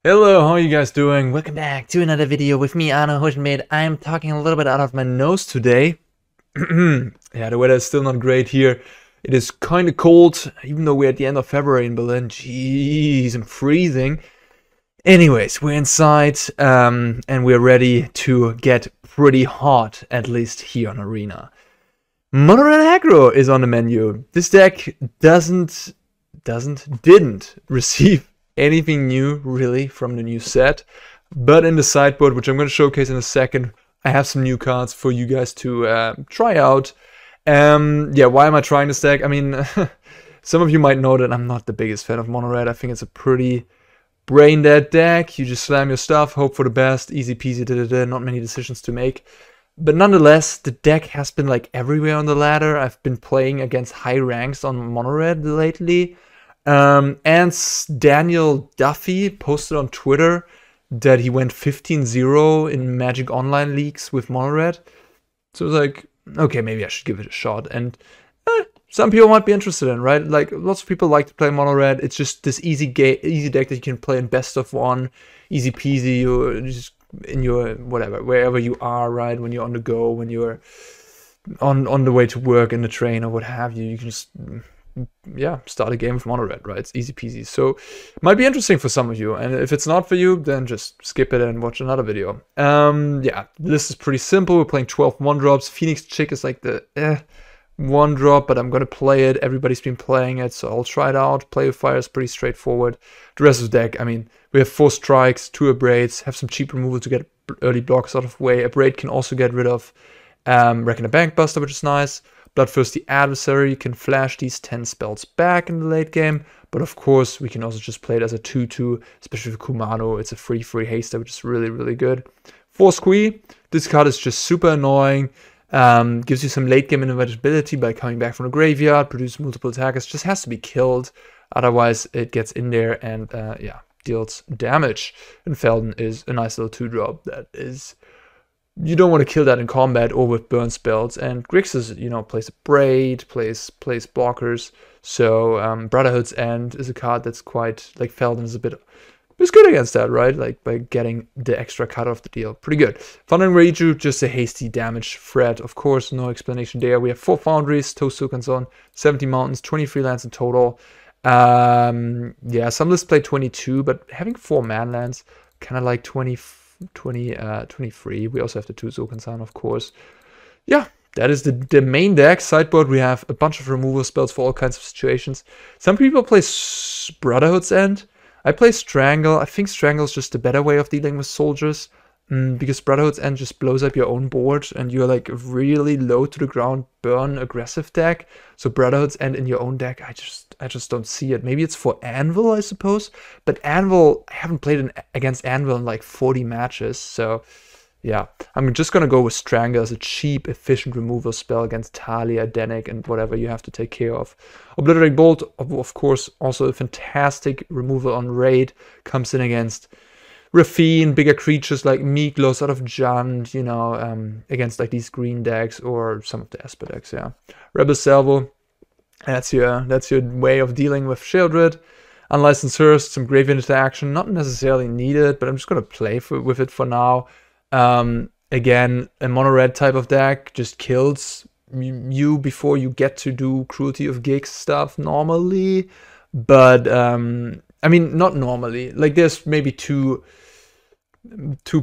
Hello, how are you guys doing? Welcome back to another video with me, Arne, Huschenbeth. I'm talking a little bit out of my nose today. Yeah, the weather is still not great here. It is kind of cold, even though we're at the end of February in Berlin. Jeez, I'm freezing. Anyways, we're inside, and we're ready to get pretty hot, at least here on Arena. Mono-Red Aggro is on the menu. This deck didn't receive anything new really from the new set, but in the sideboard, which I'm going to showcase in a second, I have some new cards for you guys to try out. Yeah, why am I trying this deck? I mean, some of you might know that I'm not the biggest fan of Mono Red. I think it's a pretty brain dead deck. You just slam your stuff, hope for the best, easy peasy, not many decisions to make. But nonetheless, the deck has been like everywhere on the ladder. I've been playing against high ranks on Mono Red lately. And Daniel Duffy posted on Twitter that he went 15-0 in Magic Online leagues with Mono Red. So I was like, okay, maybe I should give it a shot. And some people might be interested in, right? Like, lots of people like to play Mono Red. It's just this easy deck that you can play in best of one, easy peasy. You just in your whatever, wherever you are, right? When you're on the go, when you're on the way to work in the train or what have you, you can just start a game with Mono Red, right? It's easy peasy. So it might be interesting for some of you, and if it's not for you, then just skip it and watch another video. Yeah, this is pretty simple. We're playing 12 1-drops. Phoenix Chick is like the 1-drop, but I'm gonna play it. Everybody's been playing it, so I'll try it out. Play with Fire is pretty straightforward. The rest of the deck, I mean, we have 4 strikes, 2 Abrades, have some cheap removal to get early blocks out of the way. Abrade can also get rid of Wrecking the Bank Buster, which is nice. Bloodthirsty Adversary can flash these 10 spells back in the late game, but of course we can also just play it as a 2-2, especially with Kumano. It's a free haster, which is really good. For Squee, this card is just super annoying. Gives you some late game inevitability by coming back from the graveyard, produce multiple attackers, just has to be killed, otherwise it gets in there and yeah, deals damage. And Feldon is a nice little 2-drop that is, you don't want to kill that in combat or with burn spells. And Grixis, you know, plays Abrade, plays blockers. So Brotherhood's End is a card that's quite, like Feldon is a bit, it's good against that, right? Like by getting the extra cut off the deal. Pretty good. Thundering Raiju, just a hasty damage threat. Of course, no explanation there. We have 4 Foundries, 2 Sokenzan, 70 Mountains, 23 lands in total. Yeah, some lists play 22, but having 4 manlands, kind of like 23. We also have the 2 Sokenzan, of course. Yeah, that is the main deck. Sideboard, we have a bunch of removal spells for all kinds of situations. Some people play Brotherhood's End. I play Strangle. I think Strangle is just a better way of dealing with soldiers, because Brotherhood's End just blows up your own board and you're like really low to the ground burn aggressive deck. So Brotherhood's End in your own deck, I just don't see it. Maybe it's for Anvil, I suppose, but Anvil, I haven't played against Anvil in like 40 matches, so yeah, I'm just gonna go with Strangle as a cheap, efficient removal spell against Talia, Denic, and whatever you have to take care of. Obliterating Bolt, of course, also a fantastic removal on raid, comes in against Rafine, bigger creatures like Miklos out of Jund, you know, against like these green decks or some of the Esper decks, yeah. Rebel Salvo, that's your way of dealing with Sheoldred. Unlicensed Hearse, some graveyard interaction, not necessarily needed, but I'm just gonna play with it for now. Again, a mono red type of deck just kills you before you get to do Cruelty of Gigs stuff normally, but I mean, not normally. Like, there's maybe two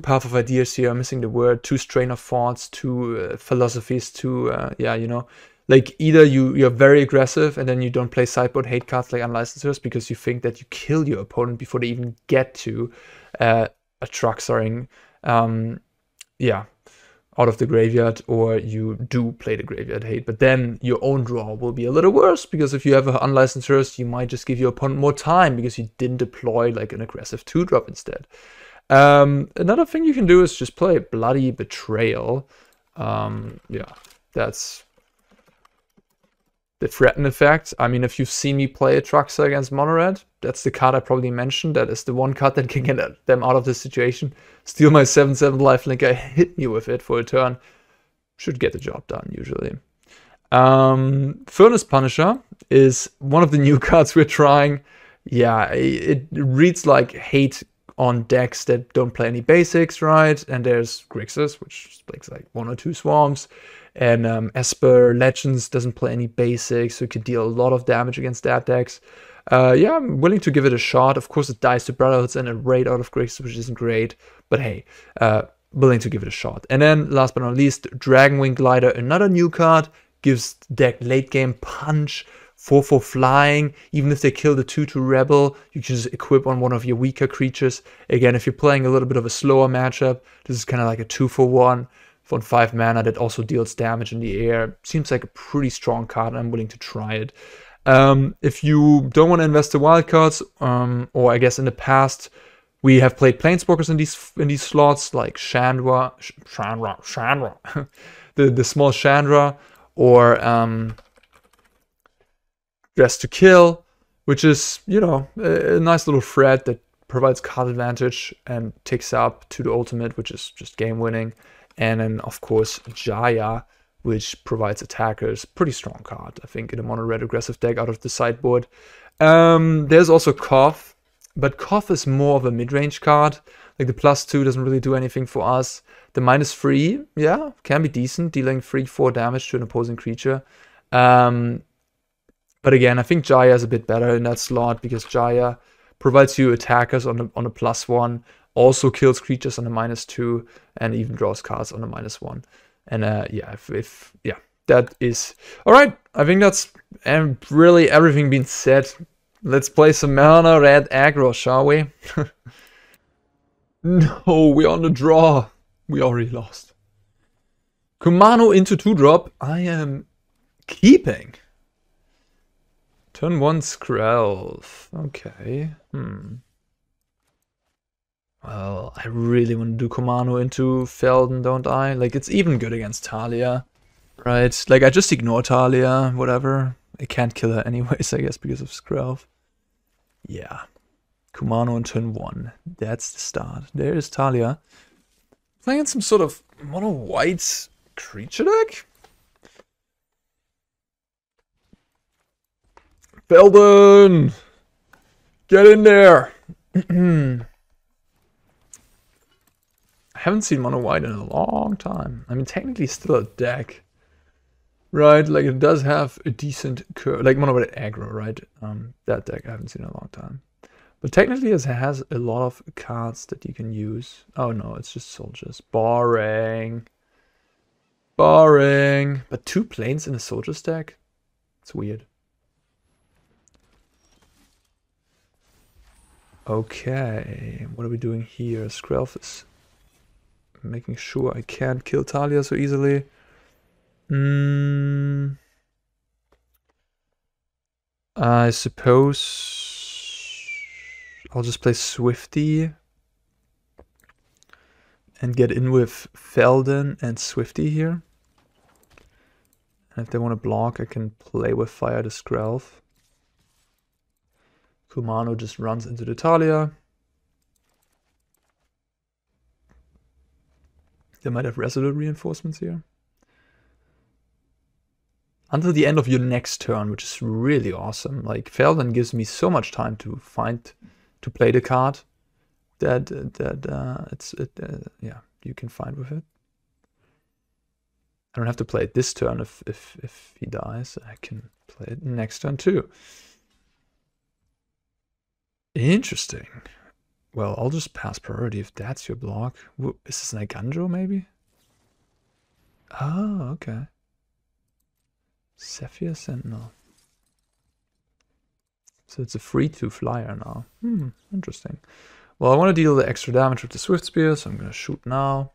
path of ideas here. I'm missing the word. 2 strain of thoughts, 2 philosophies, 2 yeah, you know, like either you're very aggressive and then you don't play sideboard hate cards like Unlicensed because you think that you kill your opponent before they even get to a Truxaring yeah, out of the graveyard, or you do play the graveyard hate, but then your own draw will be a little worse, because if you have an Unlicensed Hearse, you might just give your opponent more time because you didn't deploy like an aggressive 2-drop instead. Another thing you can do is just play Bloody Betrayal. Yeah, that's the threaten effect. I mean, if you've seen me play a Truxer against Mono Red, that's the card I probably mentioned. That is the one card that can get them out of this situation. Steal my 7/7 lifelink, I hit me with it for a turn. Should get the job done, usually. Furnace Punisher is one of the new cards we're trying. Yeah, it reads like hate on decks that don't play any basics, right? And there's Grixis, which plays like 1 or 2 swarms. And Esper Legends doesn't play any basics, so it can deal a lot of damage against that decks. Yeah, I'm willing to give it a shot. Of course, it dies to Brotherhoods and a raid out of Grixis, which isn't great. But hey, willing to give it a shot. And then, last but not least, Dragonwing Glider, another new card. Gives deck late game punch, 4/4 flying. Even if they kill the 2/2 Rebel, you can just equip on one of your weaker creatures. Again, if you're playing a little bit of a slower matchup, this is kind of like a 2/1 for 5 mana that also deals damage in the air. Seems like a pretty strong card, and I'm willing to try it. If you don't want to invest the wildcards, or I guess in the past, we have played Planeswalkers in these slots, like Chandra, the small Chandra, or Dress to Kill, which is, you know, a nice little threat that provides card advantage and takes up to the ultimate, which is just game winning. And then, of course, Jaya, which provides attackers. Pretty strong card, I think, in a mono-red aggressive deck out of the sideboard. There's also Koth, but Koth is more of a mid-range card. Like, the +2 doesn't really do anything for us. The -3, yeah, can be decent, dealing 3/4 damage to an opposing creature. But again, I think Jaya is a bit better in that slot, because Jaya provides you attackers on a +1, also kills creatures on a -2, and even draws cards on a -1. And yeah, yeah, that is all right. I think that's really everything being said. Let's play some mono red aggro, shall we? No, we're on the draw. We already lost. Kumano into 2-drop. I am keeping. Turn 1 Skrelv. Okay. Well, I really want to do Kumano into Feldon, don't I? Like, it's even good against Talia, right? Like, I just ignore Talia, whatever. I can't kill her anyways, I guess, because of Skrelv. Yeah. Kumano on turn 1. That's the start. There is Talia. Playing some sort of mono-white creature deck? Feldon! Get in there! I haven't seen mono white in a long time. I mean, technically still a deck, right? Like, it does have a decent curve, like mono white aggro, right? That deck I haven't seen in a long time. But technically it has a lot of cards that you can use. Oh no, it's just soldiers. Boring. Boring. But 2 planes in a soldiers deck? It's weird. Okay, what are we doing here? Skrelv is making sure I can't kill Talia so easily. I suppose I'll just play Swifty and get in with Feldon and Swifty here. And if they want to block, I can play with Fire the Skrelv. Kumano just runs into the Talia. They might have Resolute Reinforcements here. Until the end of your next turn, which is really awesome. Like, Feldon gives me so much time to play the card that yeah, you can find with it. I don't have to play it this turn if he dies. I can play it next turn too. Interesting. Well, I'll just pass priority if that's your block. Is this an Iganjo, maybe? Oh, okay. Zephyr Sentinel. So it's a 3/2 flyer now. Interesting. Well, I want to deal the extra damage with the Swiftspear, so I'm going to shoot now.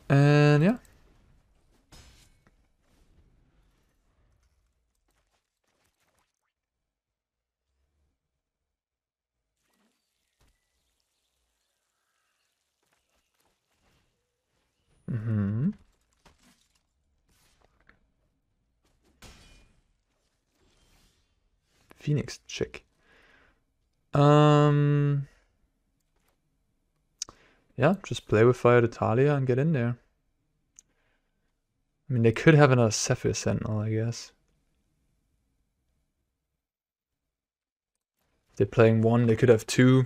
And yeah. Phoenix chick. Yeah, just play with Fire to Talia and get in there. I mean, they could have another Zephyr Sentinel, I guess. they're playing one, they could have two.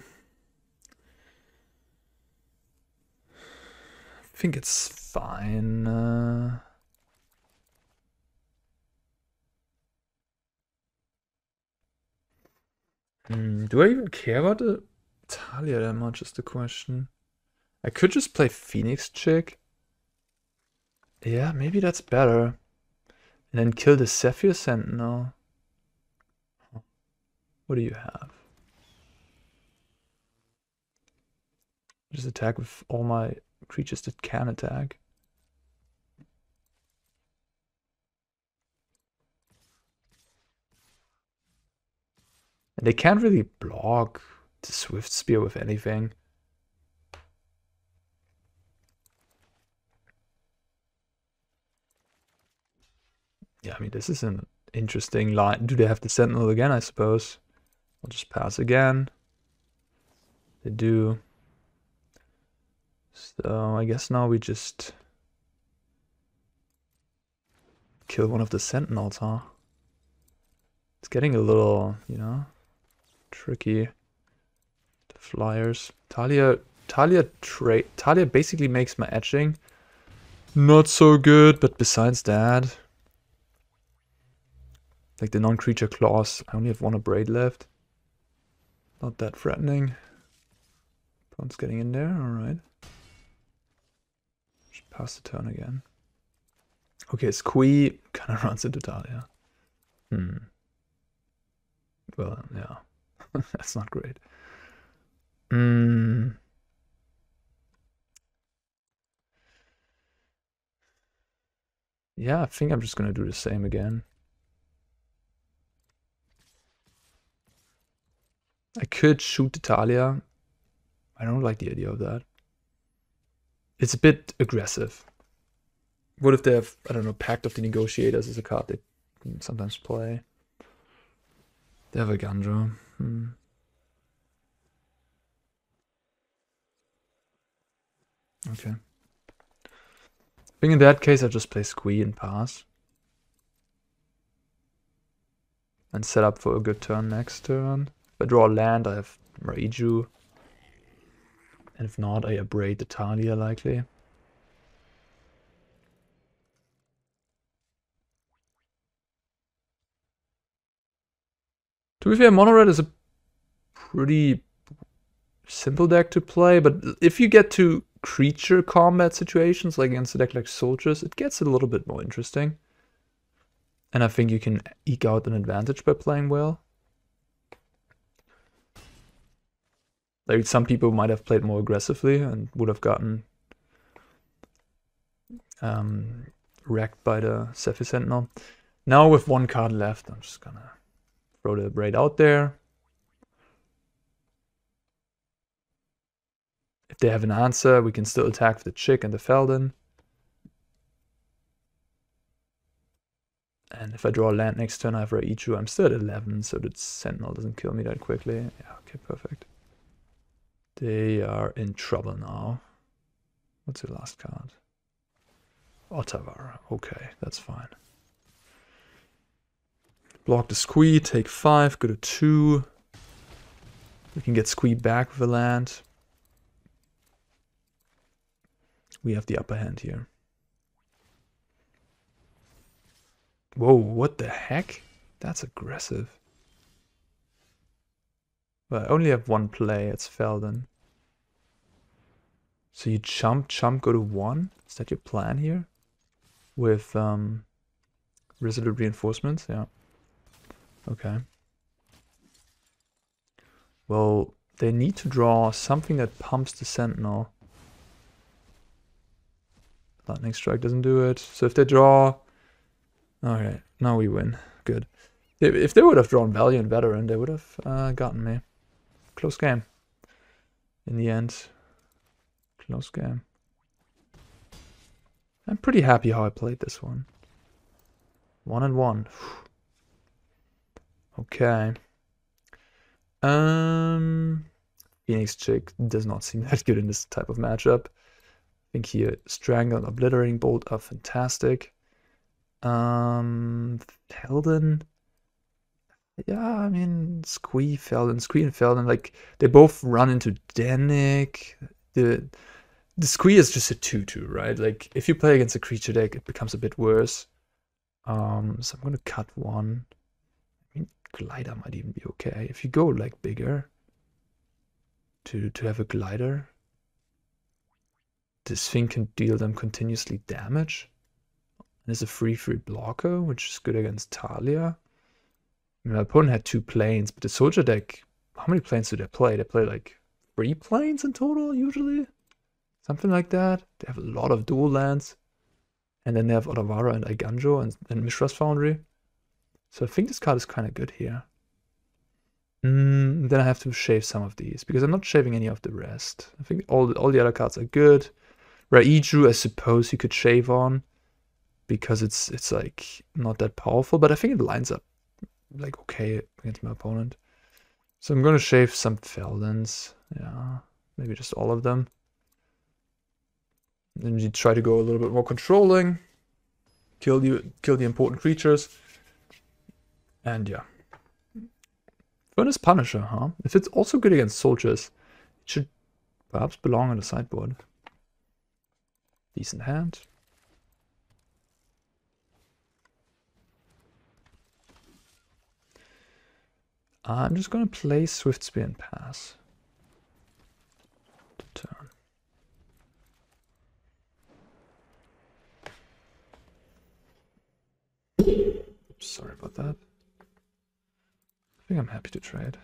I think it's fine. Do I even care about the Talia that much is the question. I could just play Phoenix Chick. Yeah, maybe that's better. And then kill the Zephyr Sentinel. What do you have? Just attack with all my creatures that can attack. And they can't really block the Swiftspear with anything. Yeah, I mean, this is an interesting line. Do they have the Sentinel again, I suppose? I'll just pass again. They do. So I guess now we just kill one of the Sentinels, huh? It's getting a little, you know, tricky. The flyers. Talia basically makes my etching not so good, but besides that, like the non-creature clause, I only have one Abrade left. Not that threatening. Opponent's getting in there, alright. Just pass the turn again. Okay, Squee kind of runs into Talia. Well, yeah. That's not great. Yeah, I think I'm just gonna do the same again. I could shoot the Talia. I don't like the idea of that. It's a bit aggressive. What if they have, I don't know, Pact of the Negotiators is a card they sometimes play. They have a Gandro. Okay. I think in that case, I'll just play Squee and pass. And set up for a good turn next turn. If I draw a land, I have Raiju. And if not, I Abrade the Talia likely. To be fair, Mono Red is a pretty simple deck to play, but if you get to creature combat situations, like against a deck like Soldiers, it gets a little bit more interesting. And I think you can eke out an advantage by playing well. Like some people might have played more aggressively and would have gotten wrecked by the Zephyr Sentinel. Now with one card left, I'm just gonna throw the Abrade out there. If they have an answer, we can still attack with the Chick and the Feldon. And if I draw a land next turn, I have Raiju. I'm still at 11, so the Sentinel doesn't kill me that quickly. Yeah, okay, perfect. They are in trouble now. What's your last card? Ottawa. Okay, that's fine. Block the Squee, take 5, go to 2. We can get Squee back with a land. We have the upper hand here. Whoa, what the heck? That's aggressive. Well, I only have one play, it's Feldon. So you jump, go to 1? Is that your plan here? With Resolute Reinforcements? Yeah. Okay. Well, they need to draw something that pumps the Sentinel. Lightning Strike doesn't do it. So if they draw... Okay, now we win. Good. If they would have drawn Valiant Veteran, they would have gotten me. Close game. In the end. Close game. I'm pretty happy how I played this one. 1-1. Okay. Phoenix Chick does not seem that good in this type of matchup. I think here Strangle and Obliterating Bolt are fantastic. Feldon. Yeah, I mean, Squee and Feldon, like, they both run into Danik. The Squee is just a 2/2, right? Like, if you play against a creature deck, it becomes a bit worse. So I'm gonna cut one. I mean, Glider might even be okay. If you go, like, bigger to have a Glider, this thing can deal them continuously damage. And it's a 3/3 blocker, which is good against Talia. I mean, my opponent had 2 planes, but the soldier deck, how many planes do they play? They play like 3 planes in total, usually? Something like that. They have a lot of dual lands. And then they have Otawara and Aiganjo and Mishra's Foundry. So I think this card is kind of good here. Then I have to shave some of these, because I'm not shaving any of the rest. I think all the other cards are good. Raiju, I suppose you could shave on, because it's like not that powerful, but I think it lines up like okay against my opponent. So I'm gonna shave some Feldons. Yeah, maybe just all of them. Then you try to go a little bit more controlling. Kill the important creatures. And yeah. Furnace Punisher, huh? If it's also good against soldiers, it should perhaps belong on the sideboard. Decent hand. I'm just gonna play Swiftspear and pass. Turn. Sorry about that. I think I'm happy to trade.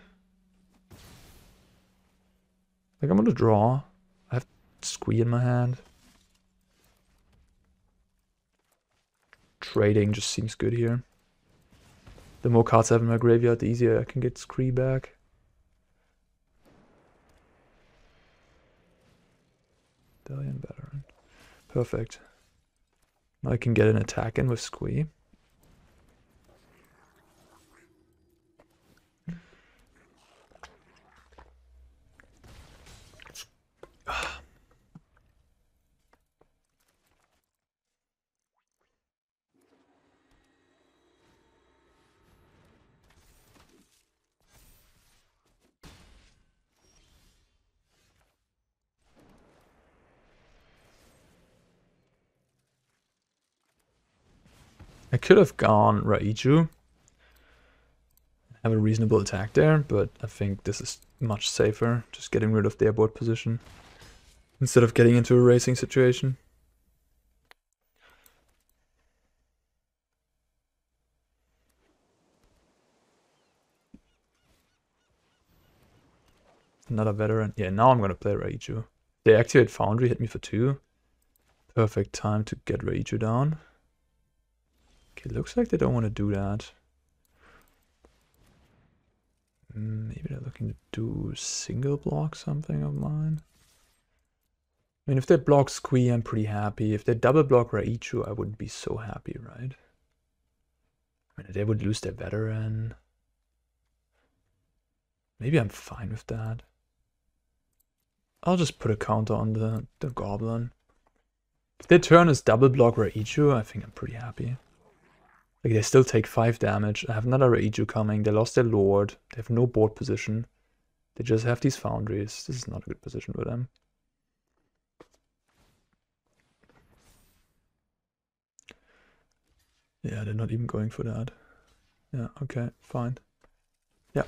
Like, I'm gonna draw. I have Squee in my hand. Trading just seems good here. The more cards I have in my graveyard, the easier I can get Squee back. Delian Veteran. Perfect. Now I can get an attack in with Squee. I could have gone Raiju. Have a reasonable attack there, but I think this is much safer. Just getting rid of their board position instead of getting into a racing situation. Another veteran. Yeah, now I'm gonna play Raiju. They activate Foundry, hit me for 2. Perfect time to get Raiju down. Okay, looks like they don't want to do that. Maybe they're looking to do single block something of mine. I mean, if they block Squee, I'm pretty happy. If they double block Raiju, I wouldn't be so happy, right? I mean, they would lose their veteran. Maybe I'm fine with that. I'll just put a counter on the goblin. If their turn is double block Raiju, I think I'm pretty happy. Like, they still take 5 damage. I have another Raiju coming. They lost their lord. They have no board position. They just have these foundries. This is not a good position for them. Yeah, they're not even going for that. Yeah, okay, fine. Yeah,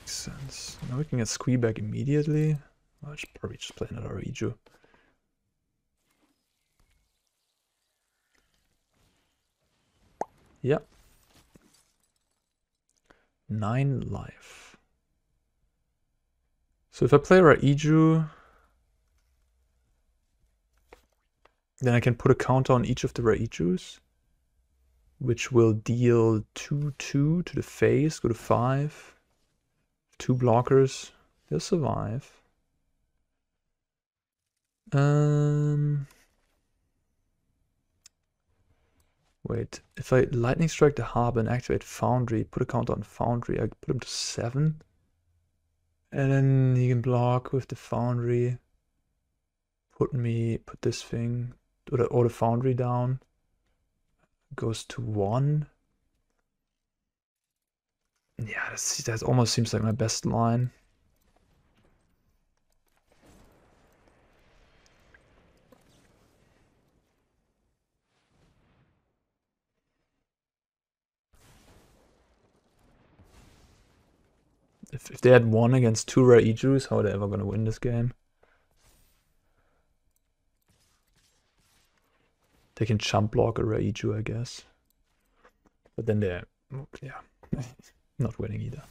makes sense. Now we can get Squee back immediately. I should probably just play another Raiju. Yeah. 9 life. So if I play Raiju, then I can put a counter on each of the Raijus, which will deal 2/2 to the face, go to 5. 2 blockers, they'll survive. Wait, if I Lightning Strike the Harbor and activate Foundry, put a counter on Foundry, I put him to 7. And then he can block with the Foundry. Put this thing, or the Foundry down. Goes to 1. Yeah, that almost seems like my best line. If they had 1 against 2 Raijus, how are they ever gonna win this game? They can jump block a Raiju, I guess. But then they're, yeah, not winning either.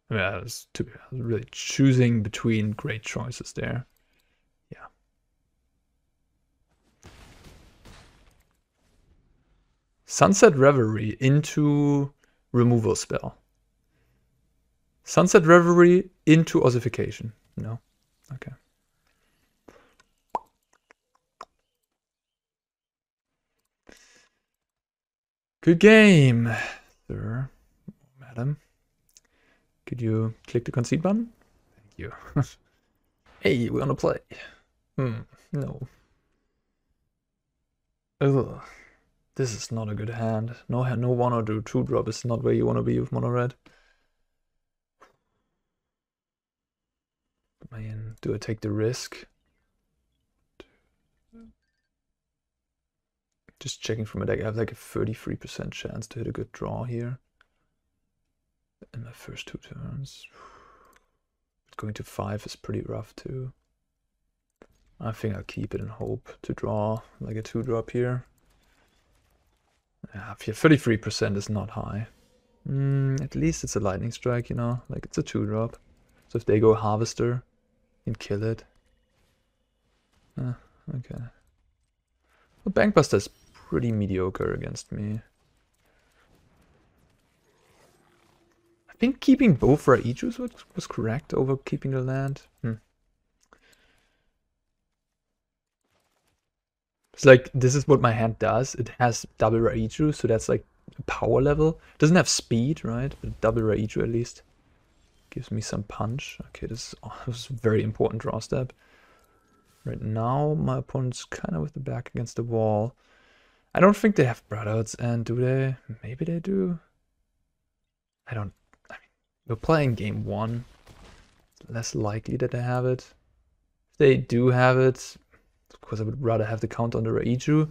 Yeah, I was really choosing between great choices there. Yeah. Sunset Reverie into removal spell. Sunset Reverie into ossification. No? Okay. Good game, sir. Madam. Could you click the concede button? Thank you. Hey, we're gonna play. No. Ugh. This is not a good hand. No 1 or 2 drop is not where you want to be with mono red. Man, do I take the risk? Just checking from my deck. I have like a 33% chance to hit a good draw here in my first 2 turns. Going to 5 is pretty rough too. I think I'll keep it and hope to draw like a 2-drop here. Yeah, 33% is not high. At least it's a lightning strike, you know, like it's a 2-drop. So if they go harvester, you can kill it. Okay. Well, Bankbuster is pretty mediocre against me. I think keeping both Raijus was correct over keeping the land. It's like, this is what my hand does. It has double Raiju, so that's like a power level. It doesn't have speed, right? But double Raiju at least gives me some punch. Okay, this is a very important draw step. Right now, my opponent's kind of with the back against the wall. I don't think they have Brothers, and do they? Maybe they do. I mean, we're playing game 1. It's less likely that they have it. If they do have it, of course I would rather have the counter on the Raiju.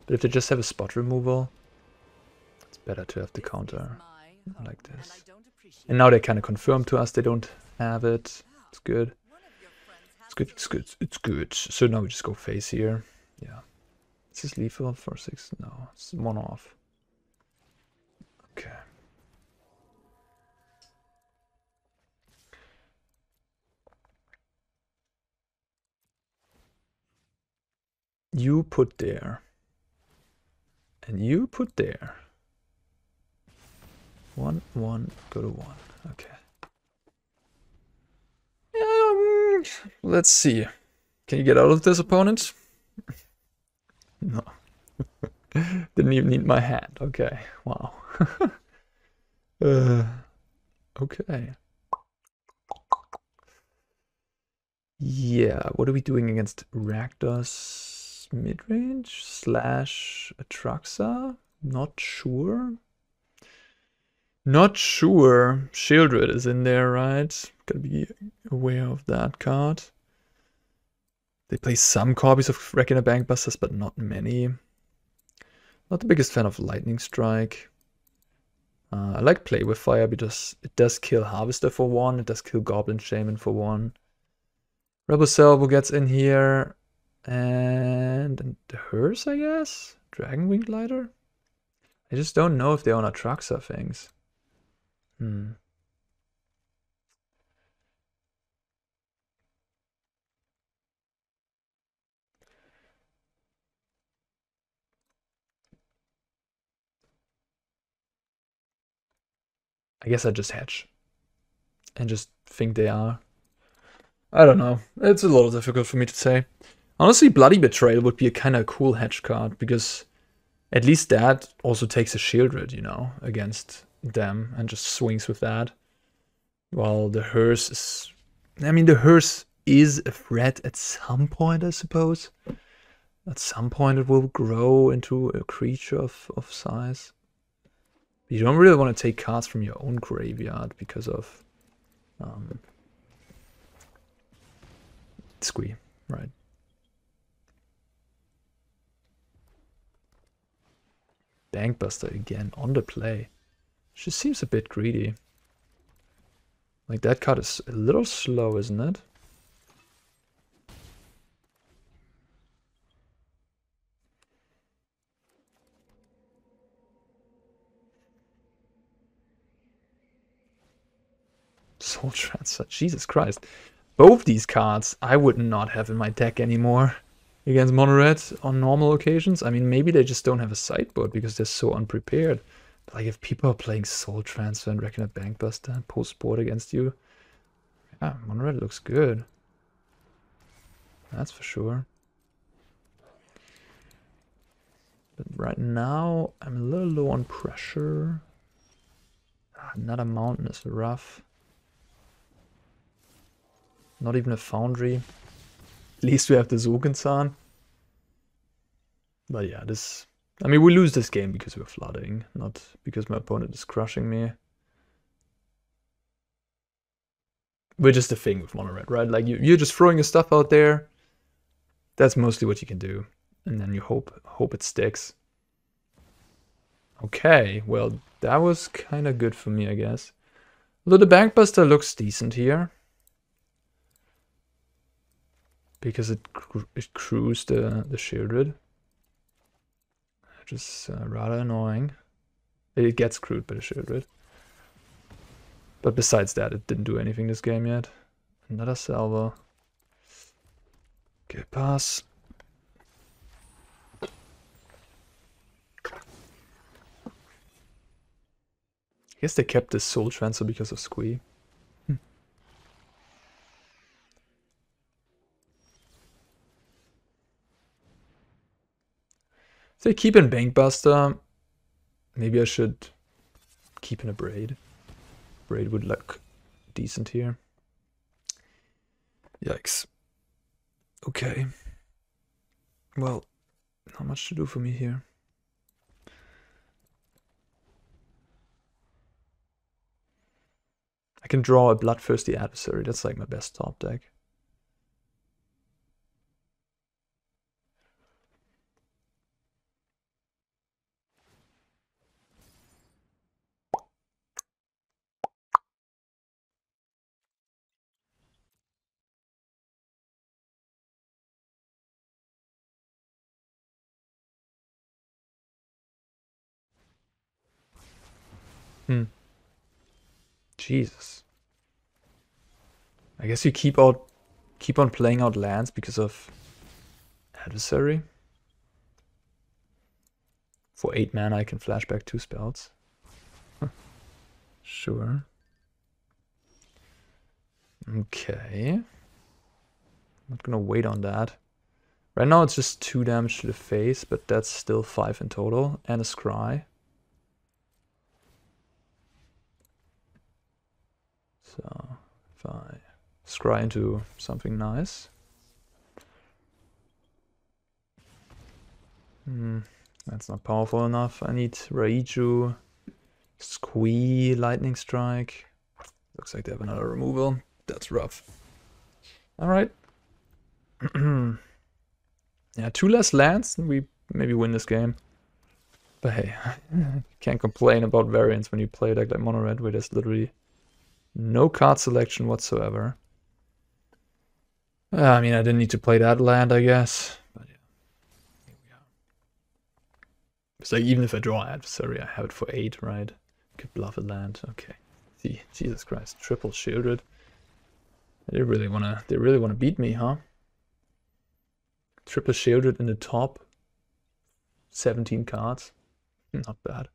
But if they just have a spot removal, it's better to have the counter like this. And now they kind of confirm to us they don't have it. It's good. It's good, it's good, it's good. So now we just go face here. Yeah. Is this lethal for 6? No, it's 1 off. Okay. You put there. And you put there. 1, 1, go to 1. Okay. Let's see. Can you get out of this, opponent? No. Didn't even need my hand. Okay. Wow. Okay. Yeah, what are we doing against Rakdos midrange / Atraxa? Not sure. Not sure. Shieldred is in there, right? Gotta be aware of that card. They play some copies of Reckoner Bankbusters, but not many. Not the biggest fan of Lightning Strike. I like Play with Fire because it does kill Harvester for 1, it does kill Goblin Shaman for 1. Rebel Salvo gets in here, and the Hearse, I guess? Dragonwing Glider? I just don't know if they own Atraxa things. I guess I just hedge. And just think they are. I don't know. It's a little difficult for me to say. Honestly, Bloody Betrayal would be a kind of cool hedge card, because at least that also takes a Shieldred, you know, against them, and just swings with that. While the Hearse is... I mean, the Hearse is a threat at some point, I suppose. At some point it will grow into a creature of size. You don't really want to take cards from your own graveyard because of Squee, right? Bankbuster again on the play. She seems a bit greedy. Like, that card is a little slow, isn't it? Soul Transfer, Jesus Christ. Both these cards I would not have in my deck anymore against Mono Red on normal occasions. I mean, maybe they just don't have a sideboard because they're so unprepared. But like, if people are playing Soul Transfer and Reckoner Bankbuster post board against you, yeah, Mono Red looks good. That's for sure. But right now, I'm a little low on pressure. Another mountain is rough. Not even a Foundry. At least we have the Sokenzan. But yeah, this... I mean, we lose this game because we're flooding, not because my opponent is crushing me. Which is the thing with Mono Red, right? Like, you're just throwing your stuff out there. That's mostly what you can do. And then you hope it sticks. Okay, well, that was kind of good for me, I guess. Although the Bankbuster looks decent here. Because it crews the shielded. Which is rather annoying. It gets crewed by the shielded. But besides that, it didn't do anything this game yet. Another Salvo. Okay, pass. I guess they kept this Soul Transfer because of Squee. If they keep in Bankbuster, maybe I should keep in Abrade. Abrade would look decent here. Yikes. Okay. Well, not much to do for me here. I can draw a Bloodthirsty Adversary. That's like my best top deck. Jesus. I guess you keep on playing out lands because of Adversary. For 8 mana I can flashback 2 spells. Sure. Okay. Not gonna wait on that. Right now it's just 2 damage to the face, but that's still 5 in total, and a scry. So, if I scry into something nice. That's not powerful enough. I need Raiju, Squee, Lightning Strike. Looks like they have another removal. That's rough. Alright. Yeah, 2 less lands and we maybe win this game. But hey, can't complain about variance when you play a deck like Mono Red where there's literally no card selection whatsoever. I mean, I didn't need to play that land, I guess. But yeah, here we are. It's like, even if I draw Adversary, I have it for 8, right? Could bluff a land. Okay. See, Jesus Christ, triple shielded. They really wanna beat me, huh? Triple shielded in the top. 17 cards. Not bad.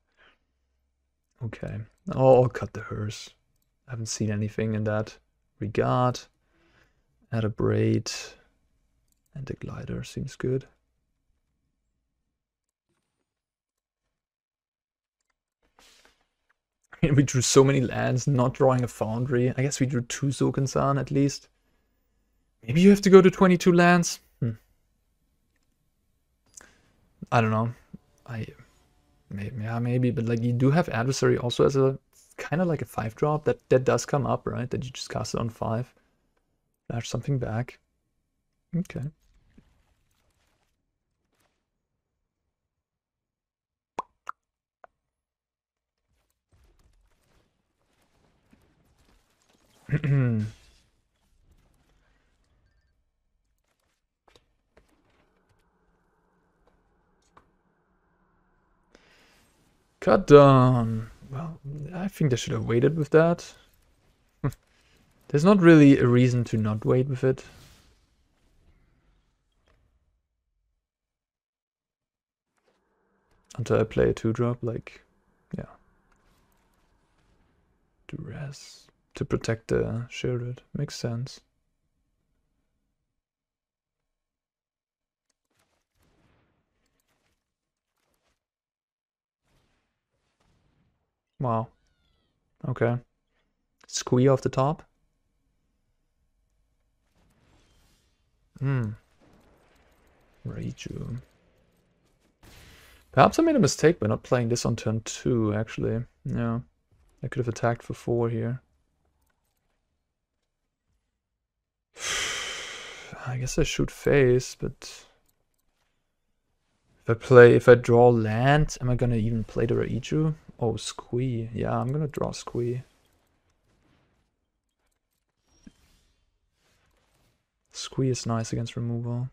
Okay. Oh, I'll cut the hearse. I haven't seen anything in that regard. Add a braid. And the glider seems good. I mean, we drew so many lands, not drawing a Foundry. I guess we drew 2 Sokenzan at least. Maybe you have to go to 22 lands? I don't know. Maybe, yeah, maybe, but like you do have Adversary also as a kind of like a 5-drop that does come up, right? That you just cast it on 5. Flash something back. Okay. Cut down. Well, I think they should have waited with that. There's not really a reason to not wait with it. Until I play a 2-drop, like, yeah. Duress. To protect the shielded. Makes sense. Wow. Okay. Squee off the top. Raiju. Perhaps I made a mistake by not playing this on turn 2, actually. Yeah. I could have attacked for 4 here. I guess I shoot face, but if I draw land, am I gonna even play the Raiju? Oh, Squee. Yeah, I'm gonna draw Squee. Squee is nice against removal.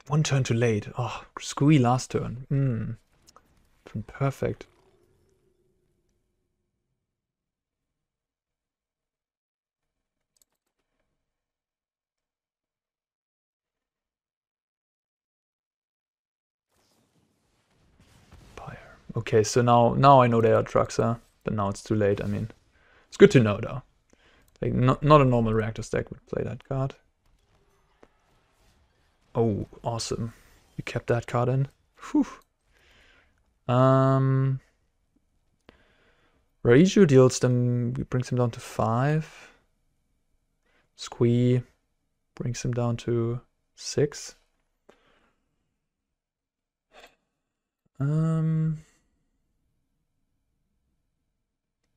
One turn too late. Oh, Squee last turn. Perfect. Okay, so now I know they are trucks, but now it's too late. I mean, it's good to know though. Like not a normal reactor stack would play that card. Oh, awesome! You kept that card in. Whew. Raiju deals them, brings him down to 5. Squee brings him down to 6.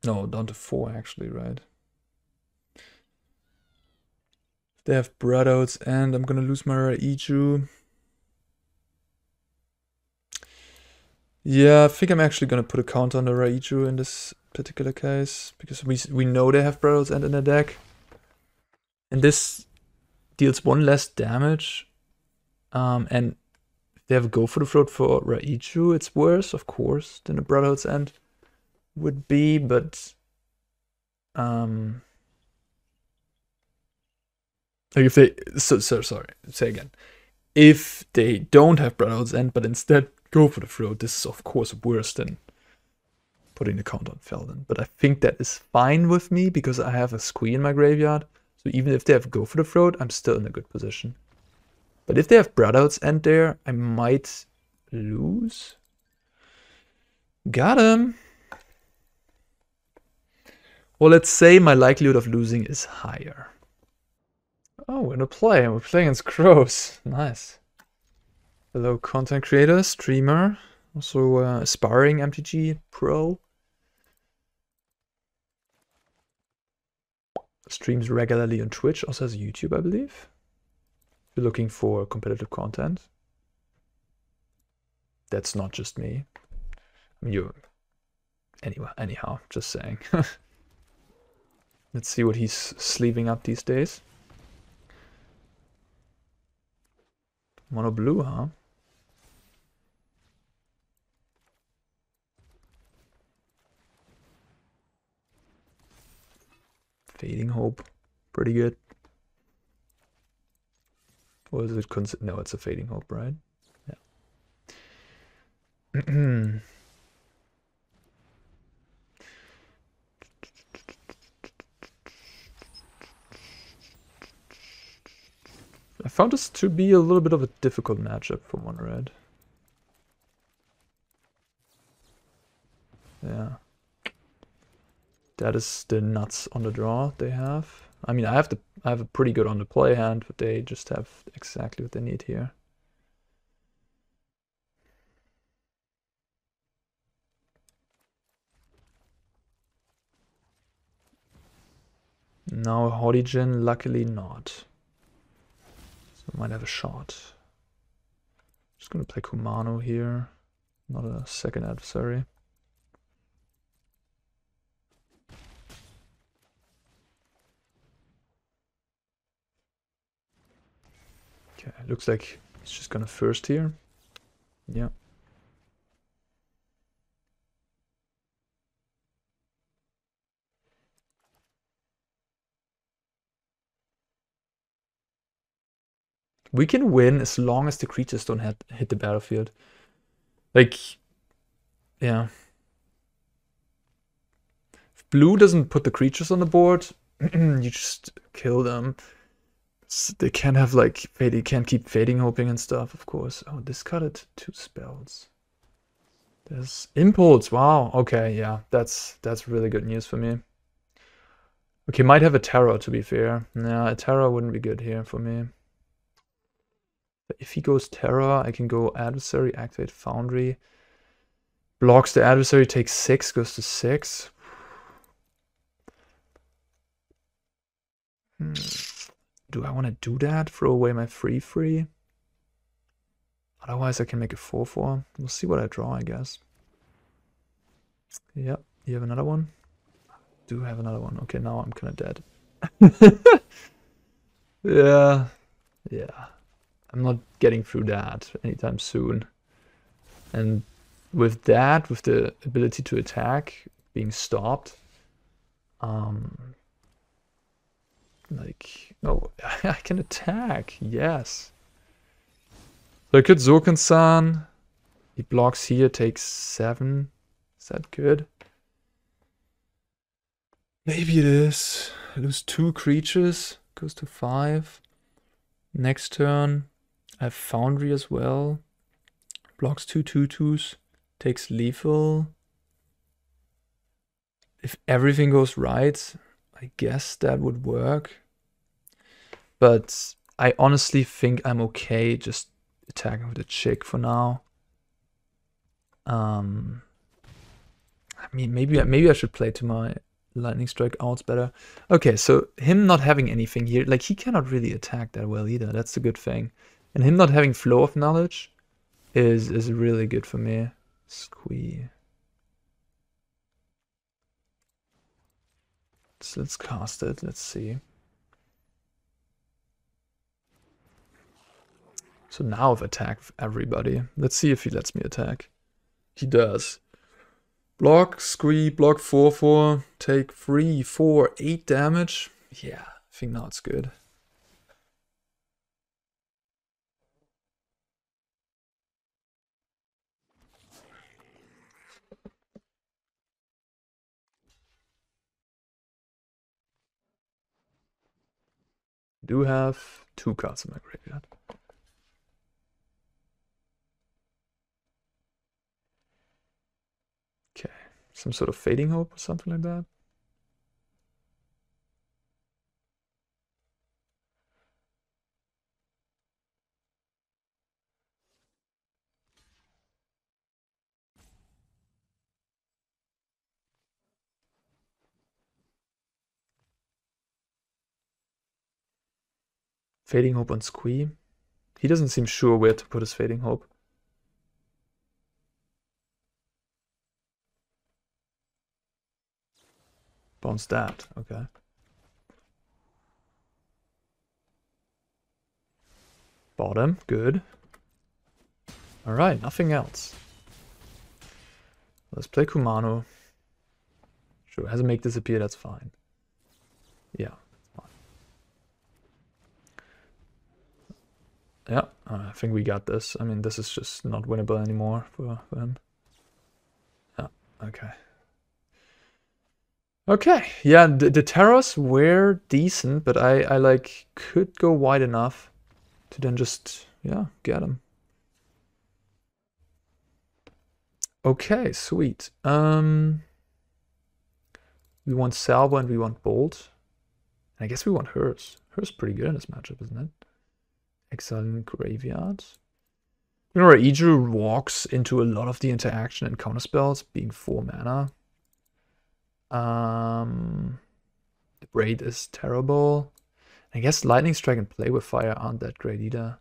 No, down to 4 actually, right? They have Bloodthirsty and I'm gonna lose my Raiju. Yeah, I think I'm actually gonna put a counter on the Raiju in this particular case because we know they have Bloodthirsty and in their deck, and this deals 1 less damage. And if they have a go for the throat for Raiju, it's worse, of course, than a Bloodthirsty end would be, but like if they sorry, say again. If they don't have Bloodthirsty end, but instead go for the throat, this is of course worse than putting the count on Feldon. But I think that is fine with me because I have a Squee in my graveyard. So even if they have go for the throat, I'm still in a good position. But if they have Bloodthirsty end there, I might lose. Got him. Well, let's say my likelihood of losing is higher. Oh, we're gonna play. We're playing against Crows. Nice. Hello, content creator, streamer, also aspiring MTG pro. Streams regularly on Twitch, also has YouTube, I believe. If you're looking for competitive content. That's not just me. I mean, anyhow, just saying. Let's see what he's sleeving up these days. Mono blue, huh? Fading Hope. Pretty good. Or is it no, it's a Fading Hope, right? Yeah. I found this to be a little bit of a difficult matchup for one red. Yeah. That is the nuts on the draw they have. I mean, I have a pretty good on the play hand, but they just have exactly what they need here. No, Horigen, luckily not. So I might have a shot. Just gonna play Kumano here, not a second adversary. Okay, looks like he's just gonna first here. Yeah. We can win as long as the creatures don't hit the battlefield. Like, yeah. If blue doesn't put the creatures on the board, you just kill them. They can't have like they can't keep fading hoping and stuff, of course. Oh, discarded 2 spells. There's impulse. Wow. Okay, yeah, that's really good news for me. Okay, might have a terror to be fair. Nah, a terror wouldn't be good here for me. But if he goes terror, I can go adversary, activate Foundry. Blocks the adversary, takes 6, goes to 6. Do I want to do that? Throw away my 3/3? Otherwise, I can make a 4/4. We'll see what I draw, I guess. Yep, you have another one? I do have another one. Okay, now I'm kind of dead. Yeah. I'm not getting through that anytime soon. And with that, with the ability to attack being stopped, like, oh, I can attack, yes. So I could Sokenzan. He blocks here, takes 7. Is that good? Maybe it is. I lose 2 creatures, goes to 5. Next turn, I have Foundry as well. Blocks 2 2/2s, takes lethal. If everything goes right, I guess that would work. But I honestly think I'm okay just attacking with the chick for now. I mean, maybe I should play to my lightning strike outs better. Okay, so him not having anything here, like he cannot really attack that well either. That's the good thing. And him not having flow of knowledge is really good for me. Squee. So let's cast it. Let's see. So now I've attacked everybody. Let's see if he lets me attack. He does. Block, Squee, block 4/4, take 3, 4, 8 damage. Yeah, I think now it's good. I do have 2 cards in my graveyard. Okay, some sort of Fading Hope or something like that. Fading Hope on Squee. He doesn't seem sure where to put his Fading Hope. Bounce that, okay. Bottom, good. Alright, nothing else. Let's play Kumano. Sure, hasn't make disappear, that's fine. Yeah, fine. Yeah, I think we got this. I mean, this is just not winnable anymore for him. Yeah, okay. Okay, yeah, the terrors were decent, but I like could go wide enough to then just, yeah, get him. Okay, sweet. We want Salvo and we want Bolt. And I guess we want hers. Hers pretty good in this matchup, isn't it? Exile Graveyard. You know, Raiju walks into a lot of the interaction and counterspells, being 4 mana. Abrade is terrible. I guess Lightning Strike and Play with Fire aren't that great either.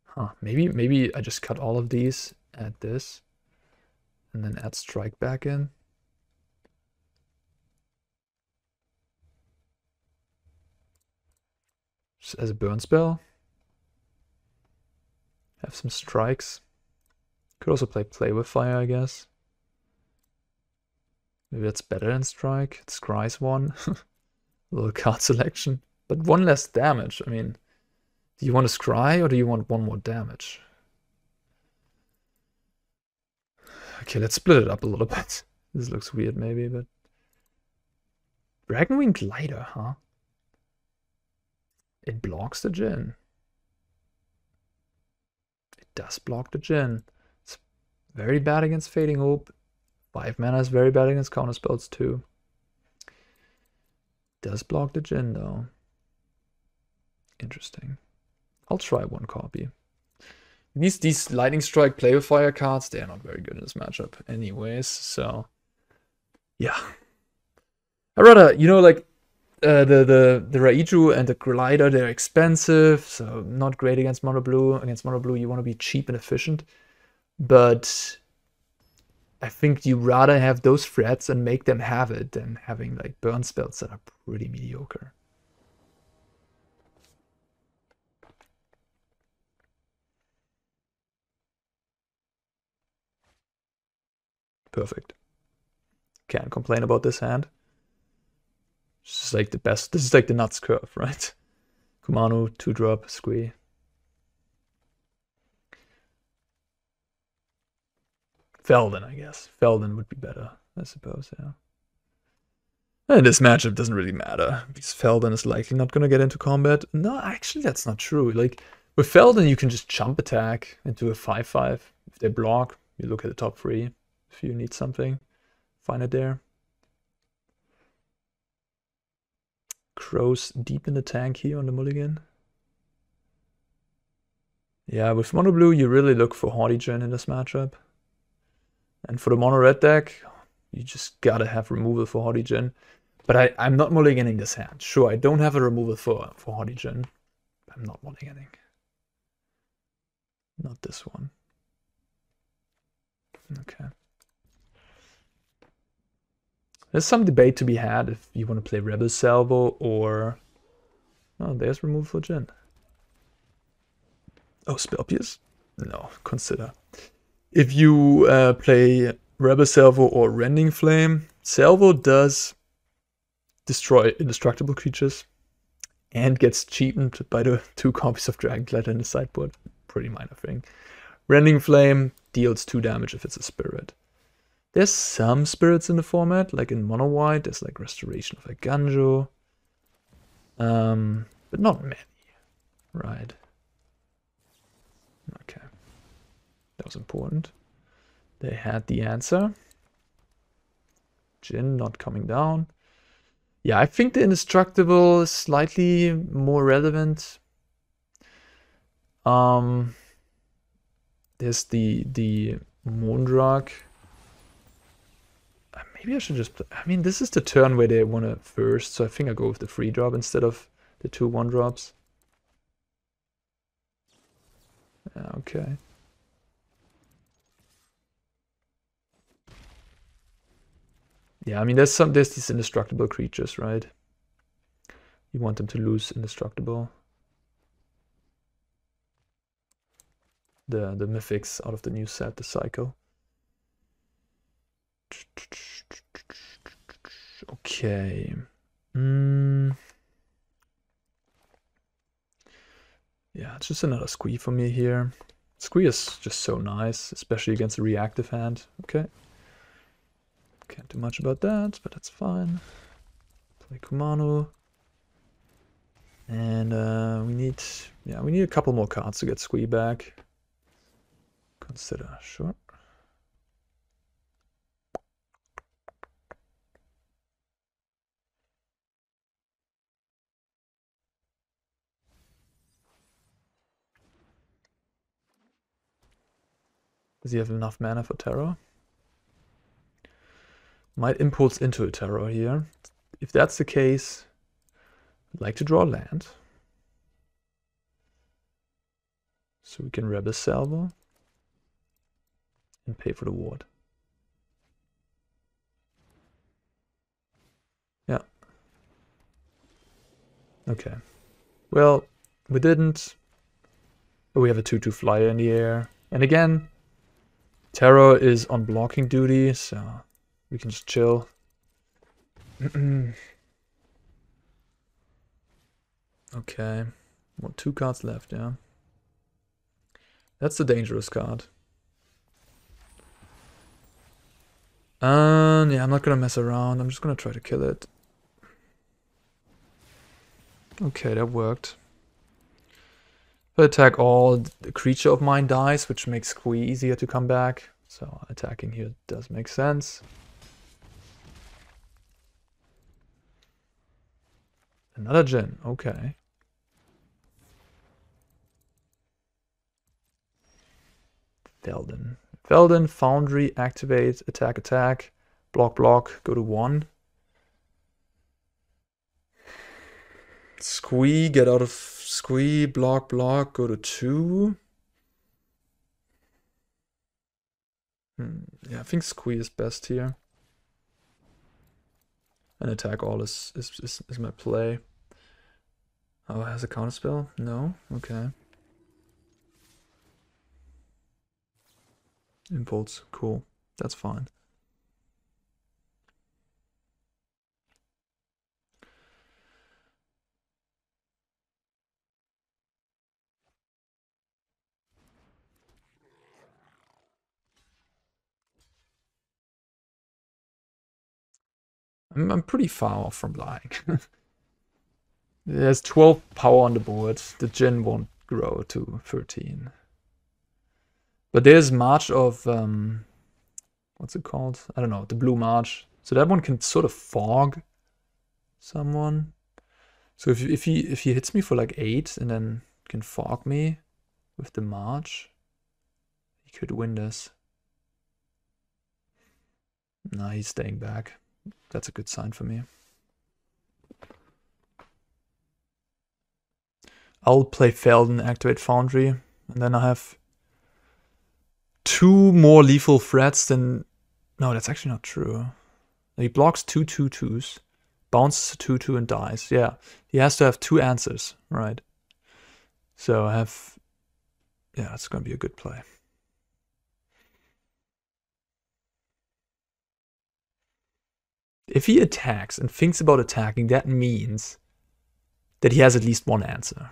Huh, maybe I just cut all of these, add this, and then add Strike back in. Just as a burn spell. Have some strikes. Could also play with Fire, I guess. Maybe that's better than Strike. It scries one. A little card selection. But one less damage. I mean, do you want to scry or do you want one more damage? Okay, let's split it up a little bit. This looks weird maybe, but... Dragonwing Glider, huh? It blocks the Djinn. It does block the Djinn. It's very bad against Fading Hope. 5 mana is very bad against counterspells too. Does block the Djinn though. Interesting. I'll try one copy. These Lightning Strike Play with Fire cards, they're not very good in this matchup anyways, so yeah. I rather, you know, like the Raiju and the Glider, they're expensive, so not great against mono blue. Against mono blue, you want to be cheap and efficient. But I think you rather have those threats and make them have it than having like burn spells that are pretty mediocre. Perfect. Can't complain about this hand. This is like the best. This is like the nuts curve, right? Kumano, 2-drop, Squee. Feldon, I guess. Feldon would be better, I suppose, yeah. And this matchup doesn't really matter, because Feldon is likely not going to get into combat. No, actually, that's not true. Like, with Feldon, you can just jump attack into a 5-5. If they block, you look at the top 3. If you need something, find it there. Crows deep in the tank here on the mulligan. Yeah, with mono blue, you really look for Haughty Djinn in this matchup. And for the mono red deck, you just gotta have removal for Haughty Djinn. But I'm not mulliganing this hand. Sure, I don't have a removal for Haughty Djinn. I'm not mulliganing. Not this one. Okay. There's some debate to be had if you want to play Rebel Salvo or... Oh, there's removal for Djinn. Oh, Spell Pierce? No, consider. If you play Rebel Salvo or Rending Flame, Salvo does destroy indestructible creatures and gets cheapened by the 2 copies of Dragon Glider in the sideboard. Pretty minor thing. Rending Flame deals 2 damage if it's a spirit. There's some spirits in the format, like in Mono White, there's like Restoration of a Ganjo. But not many, right? Okay. That was important. They had the answer. Djinn not coming down. Yeah, I think the Indestructible is slightly more relevant. There's the Monarch. Maybe I should just play. I mean, this is the turn where they want to first, so I think I go with the 3-drop instead of the 2 1-drops. Okay. Yeah, I mean, there's these indestructible creatures, right? You want them to lose indestructible. The mythics out of the new set, the cycle. Okay. Yeah, it's just another Squee for me here. Squee is just so nice, especially against a reactive hand. Okay. Can't do much about that, but that's fine. Play Kumano. And we need a couple more cards to get Squee back. Consider, sure. Does he have enough mana for terror? Might impulse into a terror here. if that's the case, I'd like to draw land. So we can Rebel Salvo and pay for the ward. Yeah. Okay. Well, we didn't. But we have a 2/2 flyer in the air. And again, Terror is on blocking duty, so we can just chill. Okay. Well, 2 cards left, yeah. That's the dangerous card. Yeah, I'm not gonna mess around. I'm just gonna try to kill it. Okay, that worked. If I attack all, the creature of mine dies, which makes Squee easier to come back. So attacking here does make sense. Another Djinn, okay. Feldon, Foundry, activate, attack, block, go to 1. Squee, get out of Squee, block, go to 2. Yeah, I think Squee is best here. And attack all is my play. Oh, it has a counterspell? No? Okay. Impulse, cool. That's fine. I'm pretty far off from lying. There's 12 power on the board. The Djinn won't grow to 13. But there's March of, what's it called? I don't know, the Blue March. So that one can sort of fog someone. So if he hits me for like 8 and then can fog me with the March, he could win this. Nah, he's staying back. That's a good sign for me. I'll play Feldon, activate Foundry, and then I have 2 more lethal threats than... No, that's actually not true. He blocks 2 2/2s, bounces a 2/2 and dies. Yeah, he has to have 2 answers, right? So I have... Yeah, that's going to be a good play. If he attacks and thinks about attacking, that means that he has at least 1 answer.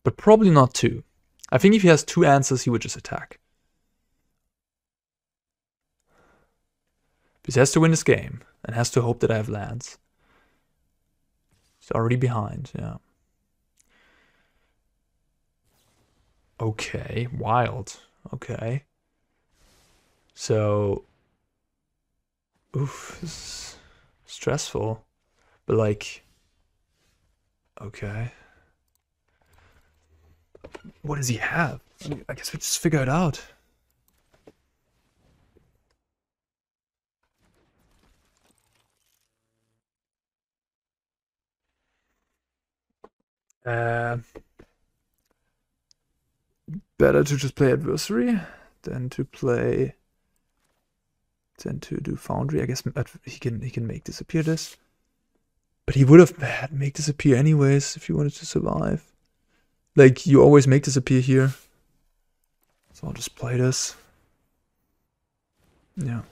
But probably not 2. I think if he has 2 answers, he would just attack. Because he has to win this game and has to hope that I have lands. He's already behind, yeah. Okay, wild. Okay. So... Oof, this is stressful. But like... Okay. What does he have? I guess we just figure it out. Better to just play Adversary than to play... Than to do Foundry. I guess he can make disappear this. But he would have had make disappear anyways if he wanted to survive. Like, you always make disappear here. So I'll just play this. Yeah.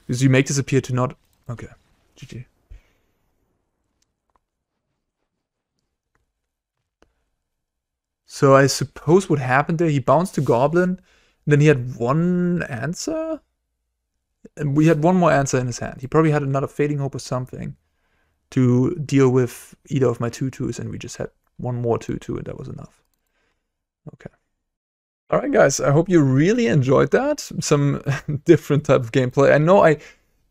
Because you make disappear to not... Okay. GG. So I suppose what happened there, he bounced to Goblin, and then he had 1 answer? And we had 1 more answer in his hand. He probably had another Fading Hope or something to deal with either of my 2/2s, and we just had 1 more 2/2, and that was enough. Okay. Alright guys, I hope you really enjoyed that. Some different type of gameplay. I know I'm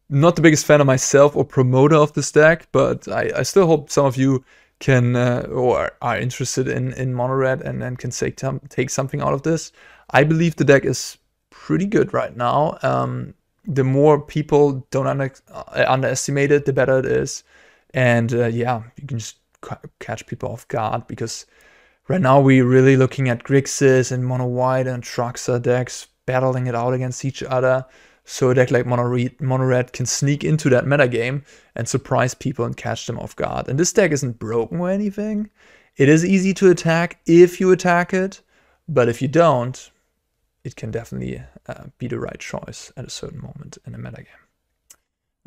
not the biggest fan of myself or promoter of this deck, but I still hope some of you can or are interested in Mono Red and can take something out of this. I believe the deck is pretty good right now. The more people don't underestimate it, the better it is. And yeah, you can just catch people off guard, because right now we're really looking at Grixis and Mono White and Truxa decks battling it out against each other. So a deck like Mono Red can sneak into that metagame and surprise people and catch them off guard. And this deck isn't broken or anything. It is easy to attack if you attack it, but if you don't, it can definitely be the right choice at a certain moment in the metagame.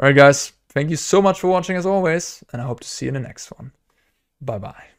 Alright guys, thank you so much for watching as always, and I hope to see you in the next one. Bye bye.